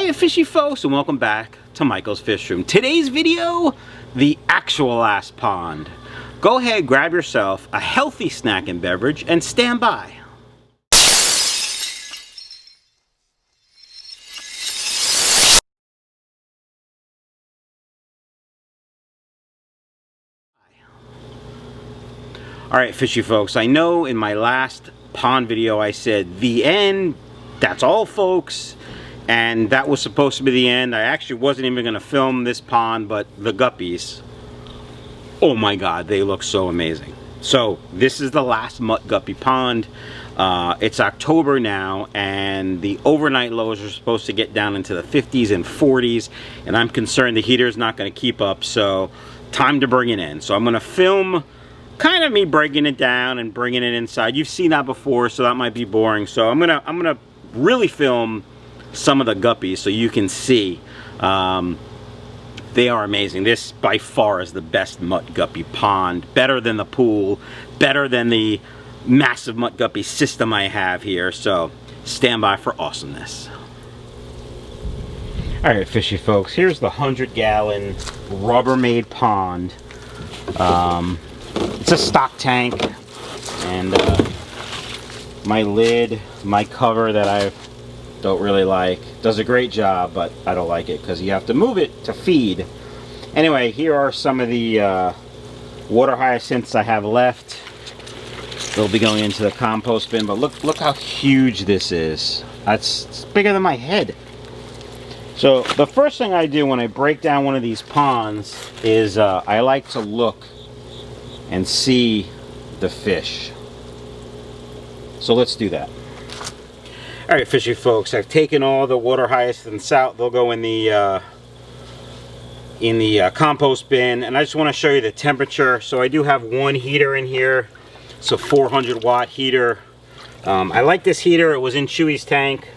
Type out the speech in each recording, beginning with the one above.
Hiya fishy folks, and welcome back to Michael's Fish Room. Today's video, the actual last pond. Go ahead, grab yourself a healthy snack and beverage and stand by. Alright fishy folks, I know in my last pond video I said the end, that's all folks. And that was supposed to be the end. I actually wasn't even going to film this pond, but the guppies, oh my god, they look so amazing. So this is the last Mutt Guppy pond. It's October now, and the overnight lows are supposed to get down into the 50s and 40s, and I'm concerned the heater is not going to keep up, so time to bring it in. So I'm going to film kind of me breaking it down and bringing it inside. You've seen that before, so that might be boring. So I'm gonna really film some of the guppies so you can see. They are amazing. This by far is the best Mutt Guppy pond, better than the pool, better than the massive Mutt Guppy system I have here. So stand by for awesomeness. All right fishy folks, here's the 100-gallon Rubbermaid pond. It's a stock tank, and my lid, my cover that I don't really like, does a great job, but I don't like it because you have to move it to feed. Anyway, here are some of the water hyacinths I have left. They'll be going into the compost bin, but look how huge this is. It's bigger than my head. So the first thing I do when I break down one of these ponds is I like to look and see the fish. So let's do that. Alright fishy folks, I've taken all the water hyacinths out. They'll go in the compost bin, and I just want to show you the temperature. So I do have one heater in here. It's a 400 watt heater. I like this heater. It was in Chewy's tank.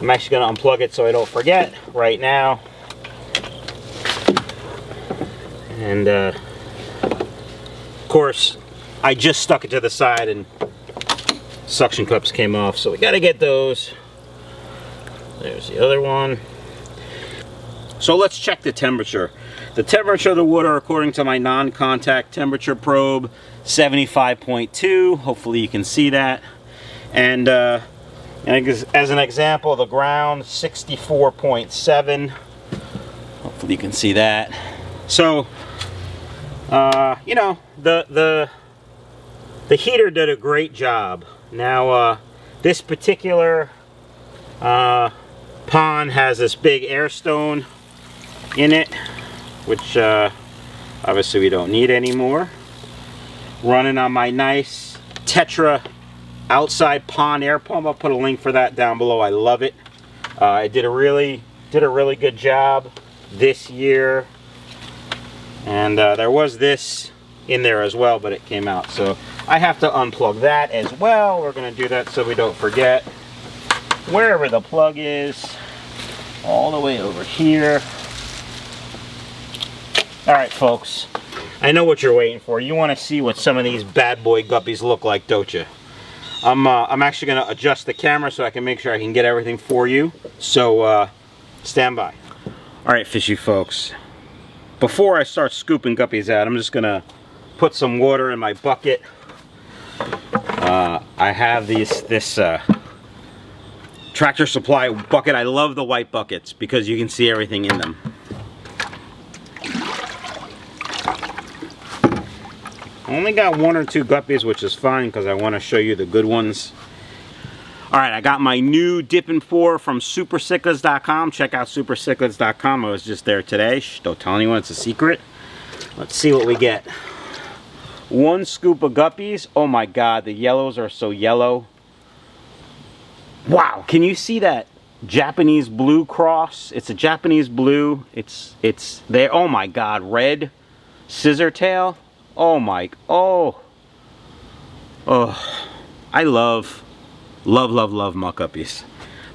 I'm actually going to unplug it so I don't forget right now. And of course I just stuck it to the side and suction cups came off, so we got to get those. There's the other one. So let's check the temperature. The temperature of the water, according to my non-contact temperature probe, 75.2. Hopefully you can see that. And as an example, the ground, 64.7. Hopefully you can see that. So you know, the heater did a great job. Now this particular pond has this big air stone in it, which obviously we don't need anymore. Running on my nice Tetra outside pond air pump. I'll put a link for that down below. I love it. It did a really good job this year. And there was this in there as well, but it came out. So I have to unplug that as well. We're going to do that so we don't forget. Wherever the plug is, all the way over here. All right, folks. I know what you're waiting for. You want to see what some of these bad boy guppies look like, don't you? I'm actually going to adjust the camera so I can make sure I can get everything for you. So stand by. All right, fishy folks. Before I start scooping guppies out, I'm just going to put some water in my bucket. I have this Tractor Supply bucket. I love the white buckets because you can see everything in them. I only got 1 or 2 guppies, which is fine because I want to show you the good ones. Alright, I got my new Dippin' 4 from supercichlids.com. Check out supercichlids.com. I was just there today. Shh, don't tell anyone, it's a secret. Let's see what we get. 1 scoop of guppies. Oh my god, the yellows are so yellow. Wow, can you see that Japanese blue cross? It's a Japanese blue. It's there. Oh my god, red scissor tail. Oh my, oh, I love Mutt Guppies.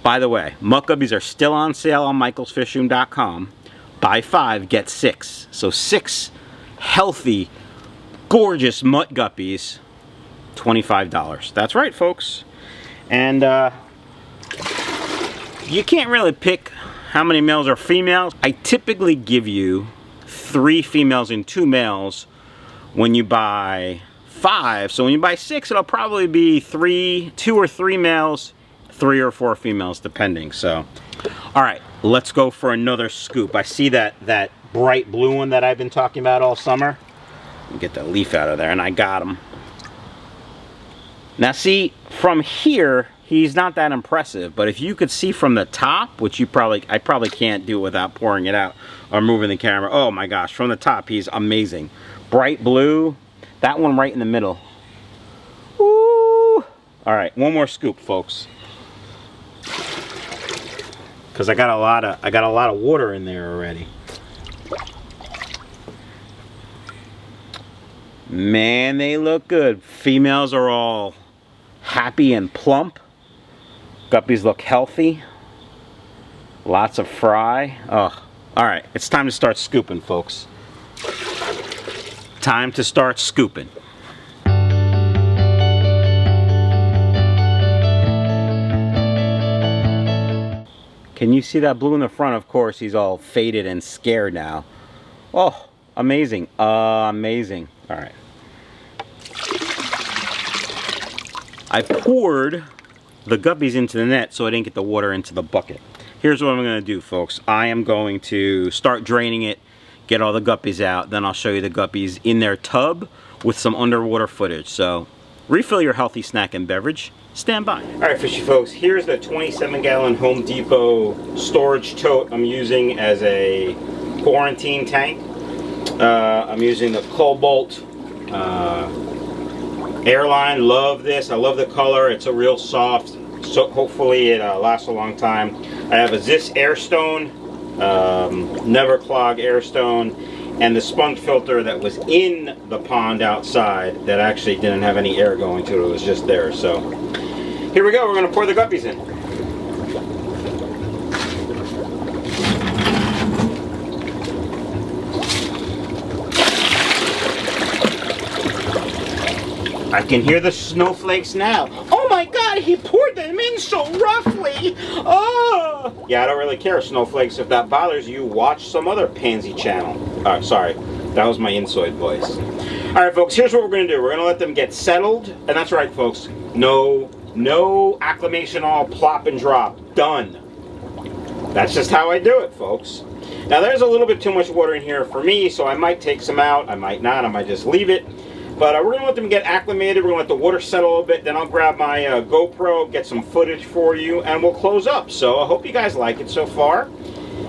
By the way, Mutt Guppies are still on sale on michaelsfishroom.com. Buy 5, get 6. So 6 healthy, gorgeous Mutt Guppies, $25. That's right, folks. And you can't really pick how many males are females? I typically give you 3 females and 2 males when you buy 5. So when you buy 6, it'll probably be 2 or 3 males, 3 or 4 females, depending. So, all right, let's go for another scoop. I see that bright blue one that I've been talking about all summer. Get the leaf out of there, and I got him. Now see, from here, he's not that impressive, but if you could see from the top, which I probably can't do without pouring it out or moving the camera. Oh my gosh, from the top, he's amazing. Bright blue, that one right in the middle. Woo! All right, one more scoop, folks. Because I got a lot of water in there already. Man, they look good. Females are all happy and plump. Guppies look healthy. Lots of fry. Oh, all right. It's time to start scooping, folks. Time to start scooping. Can you see that blue in the front? Of course, he's all faded and scared now. Oh, amazing. Amazing. All right. I poured the guppies into the net so I didn't get the water into the bucket. Here's what I'm going to do, folks. I am going to start draining it, get all the guppies out, then I'll show you the guppies in their tub with some underwater footage. So refill your healthy snack and beverage. Stand by. All right, fishy folks, here's the 27-gallon Home Depot storage tote I'm using as a quarantine tank. I'm using the Cobalt Airline. Love this. I love the color. It's a real soft, so hopefully it lasts a long time. I have a Zis Airstone, Never Clog Airstone, and the sponge filter that was in the pond outside that actually didn't have any air going to it. It was just there. So here we go. We're going to pour the guppies in. I can hear the snowflakes now. Oh my God, he poured them in so roughly. Oh! Yeah, I don't really care, snowflakes. If that bothers you, watch some other pansy channel. Sorry, that was my inside voice. All right, folks, here's what we're gonna do. We're gonna let them get settled. And that's right, folks. No acclimation all plop and drop. Done. That's just how I do it, folks. Now, there's a little bit too much water in here for me, so I might take some out. I might not. I might just leave it. But we're going to let them get acclimated. We're going to let the water settle a little bit. Then I'll grab my GoPro, get some footage for you, and we'll close up. So I hope you guys like it so far.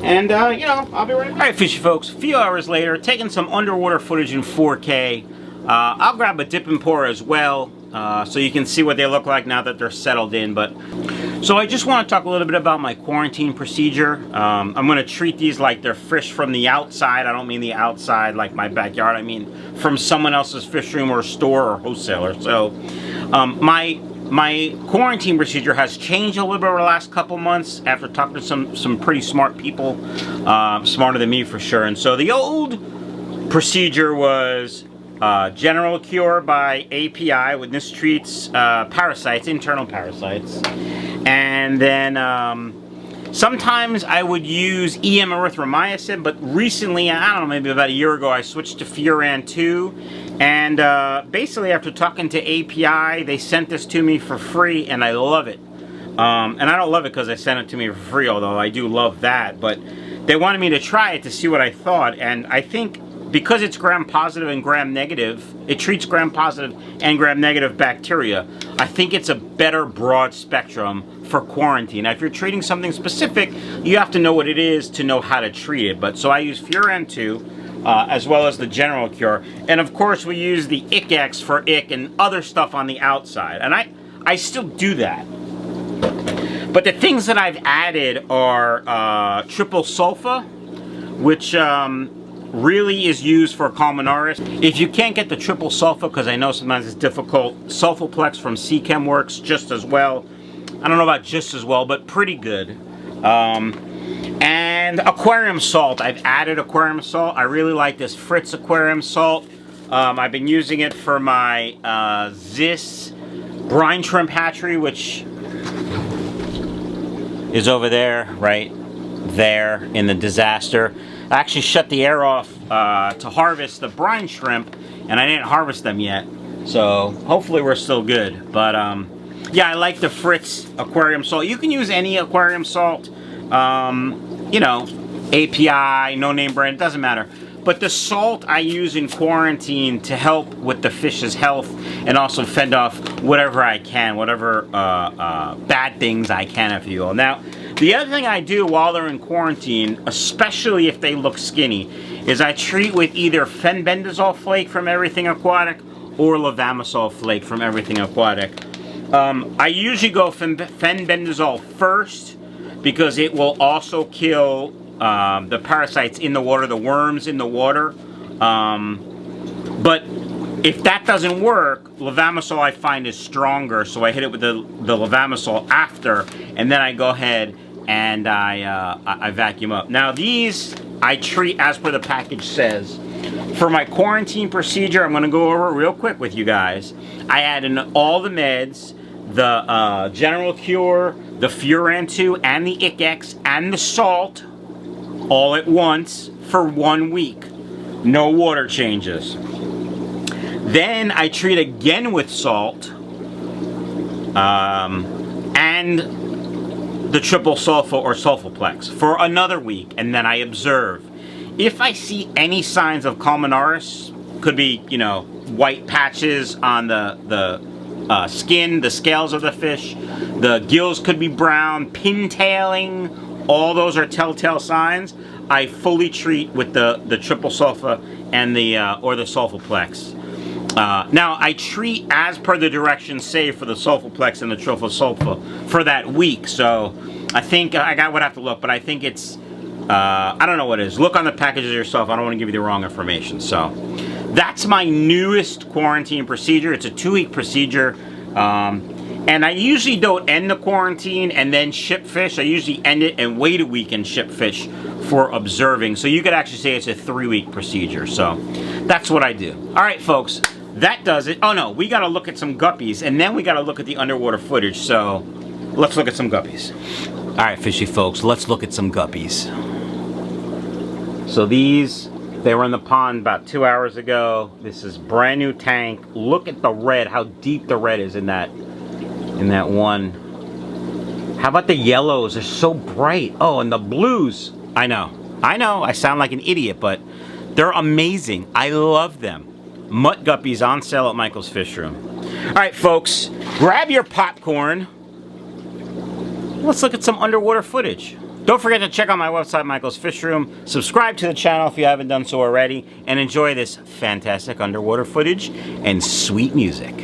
And, you know, I'll be right back. All right, fishy folks. A few hours later, taking some underwater footage in 4K. I'll grab a dip and pour as well, so you can see what they look like now that they're settled in. But so I just want to talk a little bit about my quarantine procedure. I'm going to treat these like they're fish from the outside. I don't mean the outside like my backyard. I mean from someone else's fish room or store or wholesaler. So my quarantine procedure has changed a little bit over the last couple months after talking to some pretty smart people, smarter than me for sure. And so the old procedure was general cure by API, with this treats parasites, internal parasites. And then sometimes I would use EM erythromycin, but recently, I don't know, maybe about a year ago, I switched to Furan 2. And basically, after talking to API, they sent this to me for free, and I love it. And I don't love it because they sent it to me for free, although I do love that. But they wanted me to try it to see what I thought, and I think because it's gram-positive and gram-negative, it treats gram-positive and gram-negative bacteria. I think it's a better broad spectrum for quarantine. Now, if you're treating something specific, you have to know what it is to know how to treat it. But so I use Furan 2 as well as the general cure. And of course, we use the ICX for ick and other stuff on the outside. And I still do that. But the things that I've added are triple sulfa, which really is used for Colmenares. If you can't get the triple sulfa, because I know sometimes it's difficult, Sulfaplex from Seachem works just as well. I don't know about just as well, but pretty good. And Aquarium Salt. I've added Aquarium Salt. I really like this Fritz Aquarium Salt. I've been using it for my Zis brine shrimp hatchery, which is over there, right? there in the disaster. I actually shut the air off to harvest the brine shrimp, and I didn't harvest them yet. So hopefully we're still good. But yeah, I like the Fritz aquarium salt. You can use any aquarium salt, you know, API, no name brand, it doesn't matter. But the salt I use in quarantine to help with the fish's health and also fend off whatever I can, whatever bad things I can, if you will. Now, the other thing I do while they're in quarantine, especially if they look skinny, is I treat with either fenbendazole flake from Everything Aquatic or levamisole flake from Everything Aquatic. I usually go fenbendazole first because it will also kill the parasites in the water, the worms in the water. But if that doesn't work, levamisole I find is stronger, so I hit it with the levamisole after, and then I go ahead and I vacuum up. Now these I treat as per the package says. For my quarantine procedure, I'm going to go over it real quick with you guys. I add in all the meds, the General Cure, the Furan 2, and the ICX, and the salt, all at once for 1 week. No water changes. Then I treat again with salt and the triple sulfa or sulfaplex for another week, and then I observe. If I see any signs of Colmenares, could be, you know, white patches on the skin, the scales of the fish, the gills could be brown, pintailing, all those are telltale signs. I fully treat with the triple sulfa and the or the sulfaplex. Now I treat as per the directions saved for the sulfaplex and the triple sulfa for that week. So I think I would have to look, but I think it's I don't know what it is. Look on the packages yourself. I don't want to give you the wrong information. So that's my newest quarantine procedure. It's a 2-week procedure. And I usually don't end the quarantine and then ship fish. I usually end it and wait a week and ship fish for observing. So you could actually say it's a 3-week procedure. So that's what I do. All right, folks, that does it. Oh no, we got to look at some guppies, and then we got to look at the underwater footage. So let's look at some guppies. All right, fishy folks, let's look at some guppies. So these, they were in the pond about 2 hours ago. This is brand new tank. Look at the red, how deep the red is in that one. How about the yellows? They're so bright. Oh, and the blues. I know, I sound like an idiot, but they're amazing. I love them. Mutt Guppies on sale at Michael's Fish Room. All right, folks, grab your popcorn. Let's look at some underwater footage. Don't forget to check out my website, Michael's Fish Room. Subscribe to the channel if you haven't done so already, and enjoy this fantastic underwater footage and sweet music.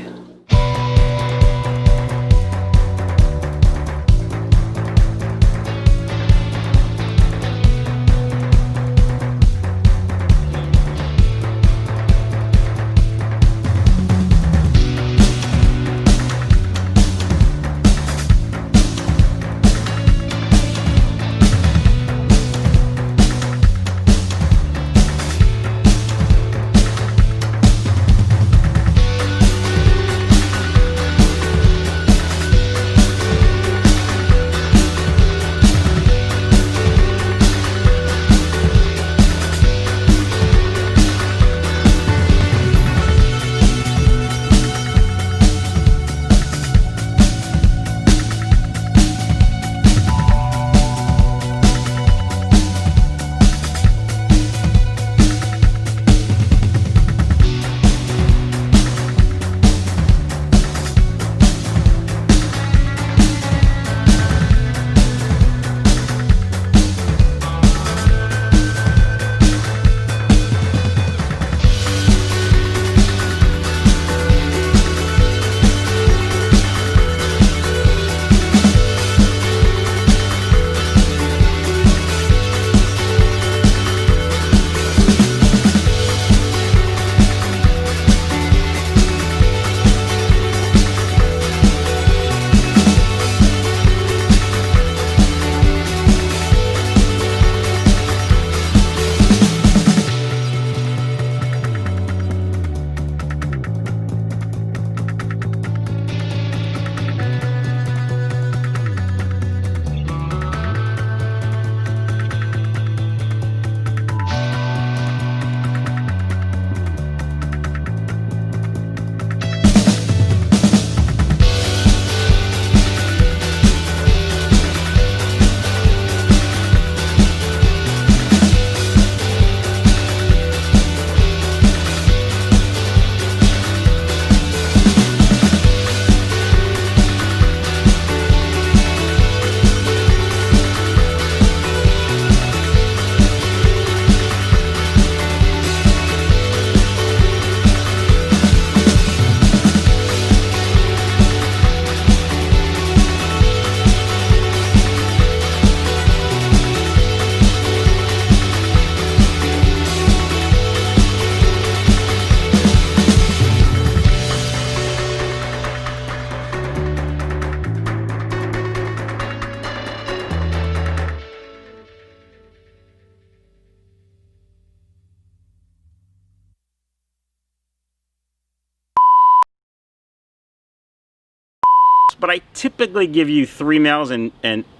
but I typically give you 3 males and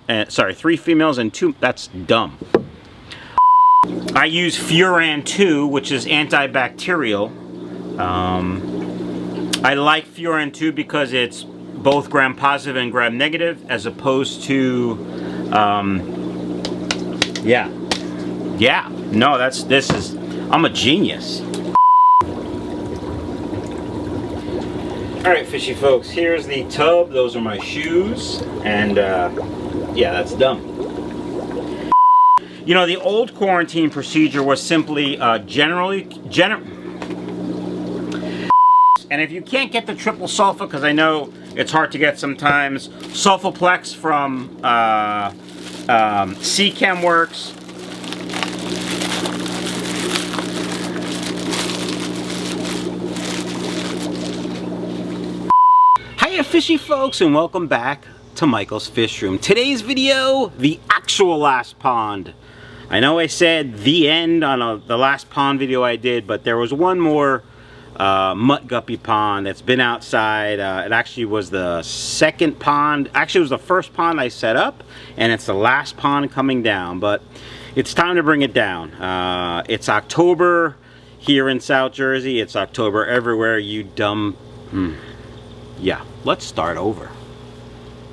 3 females and 2. That's dumb. I use Furan 2, which is antibacterial. I like Furan 2 because it's both gram-positive and gram-negative, as opposed to, I'm a genius. Alright, fishy folks, here's the tub. Those are my shoes, and yeah, that's dumb. You know, the old quarantine procedure was simply and if you can't get the triple sulfa, because I know it's hard to get sometimes, Sulfaplex from Seachem works. Hiya fishy folks, and welcome back to Michael's Fish Room. Today's video, the actual last pond. I know I said the end on the last pond video I did, but there was one more Mutt Guppy pond that's been outside. It actually was the second pond. Actually, it was the first pond I set up, and it's the last pond coming down. But it's time to bring it down. It's October here in South Jersey. It's October everywhere, you dumb... Yeah, let's start over.